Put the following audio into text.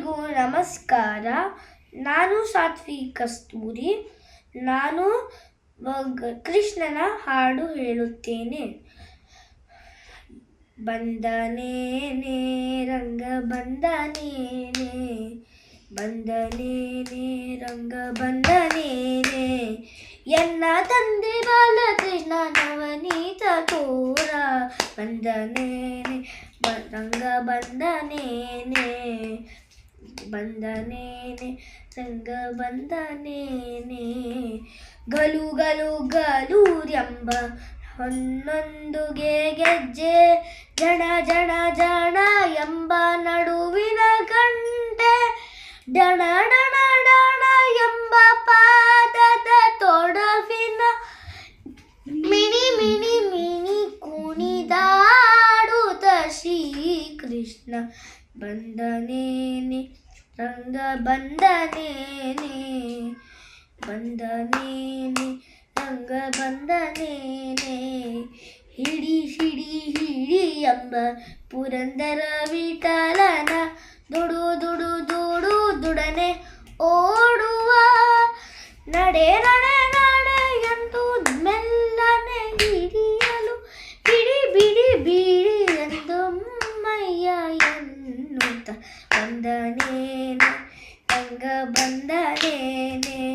ಎಲ್ಲರಿಗೂ ನಮಸ್ಕಾರ. ನಾನು ಸಾತ್ವಿ ಕಸ್ತೂರಿ. ನಾನು ಕೃಷ್ಣನ ಹಾಡು ಹೇಳುತ್ತೇನೆ. ಬಂದನೇನೆ ರಂಗ ಬಂದನೇನೆ, ಬಂದನೇನೆ ರಂಗ ಬಂದನೇನೆ, ಎನ್ನ ತಂದೆ ಬಾಲಕೃಷ್ಣ ನವನೀತ ತೋರ. ಬಂದನೇನೆ ರಂಗ ಬಂದನೇನೆ, ಬಂದನೇನೆ ರಂಗ ಬಂದನೇನೆ. ಗಲು ಗಲು ಗಲು ಎಂಬ ಹೊನ್ನೊಂದುಗೆ ಗೆಜ್ಜೆ, ಜಣ ಜಣ ಜಣ ಎಂಬ ನಡುವಿನ ಗಂಟೆ, ಡಣ ಡಣ ಡಣ ಎಂಬ ಪಾದದ ತೊಡವಿನ ಮಿಣಿ ಮಿಣಿ ಮಿಣಿ ಕುಣಿದಾಡುತ್ತ ಶ್ರೀಕೃಷ್ಣ. ಬಂದನೇನೆ ರಂಗ ಬಂದನೇನೆ, ಬಂದನೇನೆ ರಂಗ ಬಂದನೇನೆ. ಹಿಡಿ ಹಿಡಿ ಹಿಡಿ ಎಂಬ ಪುರಂದರ ವಿಠಲನ ದುಡು ದುಡು ದುಡು ದುಡನೆ ಓಡುವ, ನಡೆ ನಡೆ ನಡೆ ಎಂದು ಮೆಲ್ಲನೆ ಹಿಡಿಯಲು ಬಿಡಿ ಬಿಡಿ ಬಿಡಿ ಎಂದು ಮಯ್ಯ ಎನ್ನುತ್ತ. ಬಂದನೇನೆ ರಂಗ ಬಂದನೇನೆ.